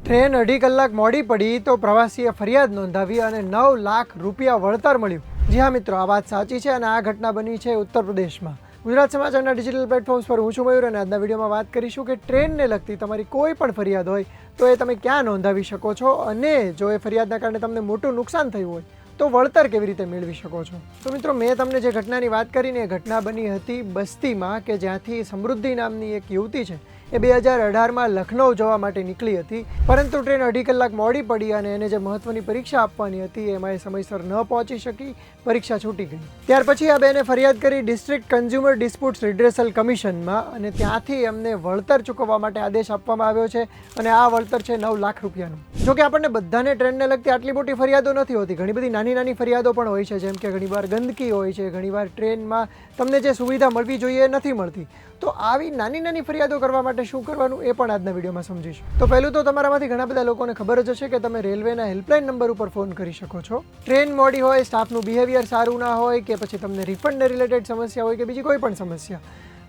Train અઢી કલાક મોડી પડી તો પ્રવાસીએ ફરિયાદ નોંધાવી અને 9 લાખ રૂપિયા વળતર મળ્યું. જી હા મિત્રો, આ વાત સાચી છે અને આ ઘટના બની છે ઉત્તર પ્રદેશમાં. ગુજરાત સમાચારના ડિજિટલ પ્લેટફોર્મ્સ પર હું છું મયુર અને આજના વિડીયોમાં વાત કરીશું કે ટ્રેનને લગતી તમારી કોઈ પણ ફરિયાદ હોય તો એ તમે ક્યાં નોંધાવી શકો છો અને જો એ ફરિયાદના કારણે તમને મોટું નુકસાન થયું હોય તો વળતર કેવી રીતે મેળવી શકો છો. તો મિત્રો, મેં તમને જે ઘટનાની વાત કરીને એ ઘટના બની હતી બસ્તીમાં કે જ્યાંથી સમૃદ્ધિ નામની એક યુવતી છે એ 2018માં લખનઉ જવા માટે નીકળી હતી, પરંતુ ટ્રેન અઢી કલાક મોડી પડી અને એને જે મહત્વની પરીક્ષા આપવાની હતી એમાં એ સમયસર ન પહોંચી શકી, પરીક્ષા છૂટી ગઈ. ત્યાર પછી આ બેને ફરિયાદ કરી ડિસ્ટ્રિક્ટ કન્ઝ્યુમર ડિસ્પ્યુટ્સ રિડ્રેસલ કમિશનમાં અને ત્યાંથી એમને વળતર ચૂકવવા માટે આદેશ આપવામાં આવ્યો છે અને આ વળતર છે 9 લાખ રૂપિયાનું. જો કે આપણને બધાને ટ્રેનને લગતી આટલી મોટી ફરિયાદો નથી હોતી, ઘણી બધી નાની નાની ફરિયાદો પણ હોય છે, જેમ કે ઘણીવાર ગંદકી હોય છે, ઘણીવાર ટ્રેનમાં તમને જે સુવિધા મળવી જોઈએ એ નથી મળતી. તો આવી નાની નાની ફરિયાદો કરવા માટે શું કરવાનું એ પણ આજના વિડીયોમાં સમજીશું. તો પહેલું તો તમારામાંથી ઘણા બધા લોકોને ખબર જ હશે કે તમે રેલવેના હેલ્પલાઇન નંબર ઉપર ફોન કરી શકો છો. ટ્રેન મોડી હોય, સ્ટાફનું બિહેવિયર સારું ના હોય કે પછી તમને રિફંડને રિલેટેડ સમસ્યા હોય કે બીજી કોઈ પણ સમસ્યા,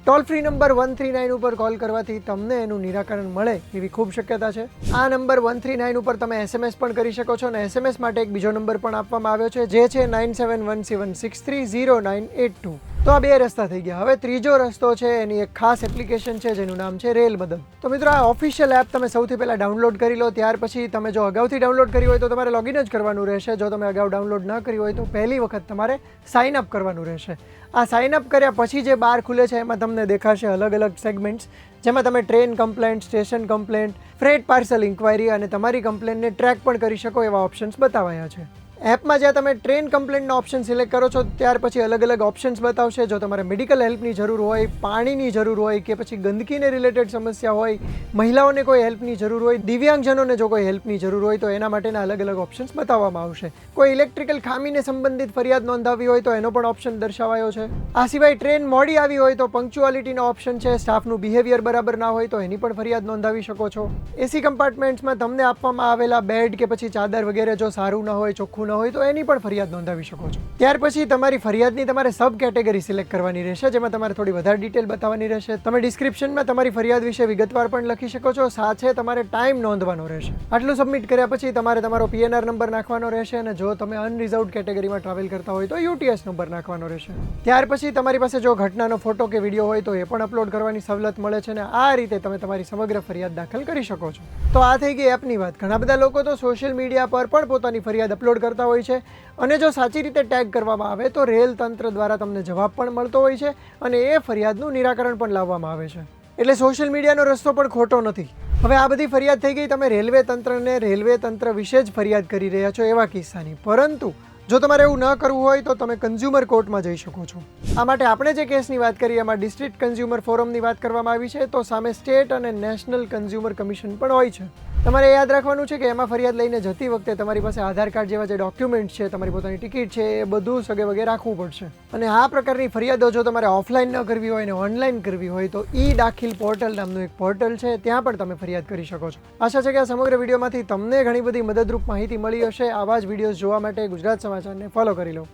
ટોલ ફ્રી નંબર 139 ઉપર કોલ કરવાથી તમને એનું નિરાકરણ મળે એવી ખૂબ શક્યતા છે. આ નંબર 139 ઉપર તમે SMS પણ કરી શકો છો અને SMS માટે એક બીજો નંબર પણ આપવામાં આવ્યો છે, જે છે 9717630982. તો આ બે રસ્તા થઈ ગયા. હવે ત્રીજો રસ્તો છે, એની એક ખાસ એપ્લિકેશન છે જેનું નામ છે રેલ મદદ. તો મિત્રો, આ ઓફિશિયલ એપ તમે સૌથી પહેલાં ડાઉનલોડ કરી લો. ત્યાર પછી તમે જો અગાઉથી ડાઉનલોડ કરી હોય તો તમારે લોગિન જ કરવાનું રહેશે. જો તમે અગાઉ ડાઉનલોડ ન કરી હોય તો પહેલી વખત તમારે સાઇન અપ કરવાનું રહેશે. આ સાઇન અપ કર્યા પછી જે બાર ખુલે છે એમાં તમને દેખાશે અલગ અલગ સેગમેન્ટ્સ, જેમાં તમે train complaint, station complaint, freight parcel enquiry અને તમારી કમ્પ્લેનને ટ્રેક પણ કરી શકો એવા ઓપ્શન્સ બતાવાયા છે. એપમાં જ્યાં તમે ટ્રેન કમ્પ્લેન્ટનો ઓપ્શન સિલેક્ટ કરો છો ત્યાર પછી અલગ અલગ ઓપ્શન્સ બતાવશે. જો તમારે મેડિકલ હેલ્પની જરૂર હોય, પાણીની જરૂર હોય કે પછી ગંદકીને રિલેટેડ સમસ્યા હોય, મહિલાઓને કોઈ હેલ્પની જરૂર હોય, દિવ્યાંગજનોને જો કોઈ હેલ્પની જરૂર હોય તો એના માટેના અલગ અલગ ઓપ્શન્સ બતાવવામાં આવશે. કોઈ ઇલેક્ટ્રિકલ ખામીને સંબંધિત ફરિયાદ નોંધાવી હોય તો એનો પણ ઓપ્શન દર્શાવાયો છે. આ સિવાય ટ્રેન મોડી આવી હોય તો પંક્ચ્યુઆલિટીનો ઓપ્શન છે. સ્ટાફનું બિહેવિયર બરાબર ના હોય તો એની પણ ફરિયાદ નોંધાવી શકો છો. એસી કમ્પાર્ટમેન્ટ્સમાં તમને આપવામાં આવેલા બેડ કે પછી ચાદર વગેરે જો સારું ન હોય, ચોખ્ખું ન હોય તો એની પણ ફરિયાદ નોંધાવી શકો છો. ત્યાર પછી તમારી ફરિયાદની તમારે સબ કેટેગરી સિલેક્ટ કરવાની રહેશે, જેમાં તમારે થોડી વધારે ડિટેલ બતાવવાની રહેશે. તમે ડિસ્ક્રિપ્શનમાં તમારી ફરિયાદ વિશે વિગતવાર પણ લખી શકો છો, સાથે તમારે ટાઈમ નોંધવાનો રહેશે. આટલું સબમિટ કર્યા પછી તમારે તમારો PNR નંબર નાખવાનો રહેશે અને જો તમે અનરિઝર્વડ કેટેગરીમાં ટ્રાવેલ કરતા હોય તો UTS નંબર નાખવાનો રહેશે. ત્યાર પછી તમારી પાસે જો ઘટનાનો ફોટો કે વિડીયો હોય તો એ પણ અપલોડ કરવાની સવલત મળે છે અને આ રીતે તમે તમારી સમગ્ર ફરિયાદ દાખલ કરી શકો છો. તો આ થઈ ગઈ એપની વાત. ઘણા બધા લોકો તો સોશિયલ મીડિયા પર પણ પોતાની ફરિયાદ અપલોડ કરતા હોય છે અને જો સાચી રીતે ટેગ કરવામાં આવે તો રેલ તંત્ર દ્વારા તમને જવાબ પણ મળતો હોય છે અને એ ફરિયાદનું નિરાકરણ પણ લાવવામાં આવે છે. એટલે સોશિયલ મીડિયાનો રસ્તો પણ ખોટો નથી. હવે આ બધી ફરિયાદ થઈ ગઈ તમે રેલવે તંત્ર વિશે જ ફરિયાદ કરી રહ્યા છો એવા કિસ્સાની. પરંતુ જો તમારે એવું ન કરવું હોય તો તમે કન્ઝ્યુમર કોર્ટમાં જઈ શકો છો. આ માટે આપણે જે કેસની વાત કરી એમાં ડિસ્ટ્રિક્ટ કન્ઝ્યુમર ફોરમની વાત કરવામાં આવી છે, તો સામે સ્ટેટ અને નેશનલ કન્ઝ્યુમર કમિશન પણ હોય છે. તમારે યાદ રાખવાનું છે કે એમાં ફરિયાદ લઈને જતી વખતે તમારી પાસે આધાર કાર્ડ જેવા જે ડોક્યુમેન્ટ છે, તમારી પોતાની ટિકિટ છે, એ બધું સગે વગે રાખવું પડશે. અને આ પ્રકારની ફરિયાદો જો તમારે ઓફલાઈન ન કરવી હોય ને ઓનલાઈન કરવી હોય તો દાખિલ પોર્ટલ નામનું એક પોર્ટલ છે, ત્યાં પણ તમે ફરિયાદ કરી શકો છો. આશા છે કે આ સમગ્ર વિડીયોમાંથી તમને ઘણી બધી મદદરૂપ માહિતી મળી હશે. આવા જ વિડીયોઝ જોવા માટે ગુજરાત સમાચારને ફોલો કરી લો.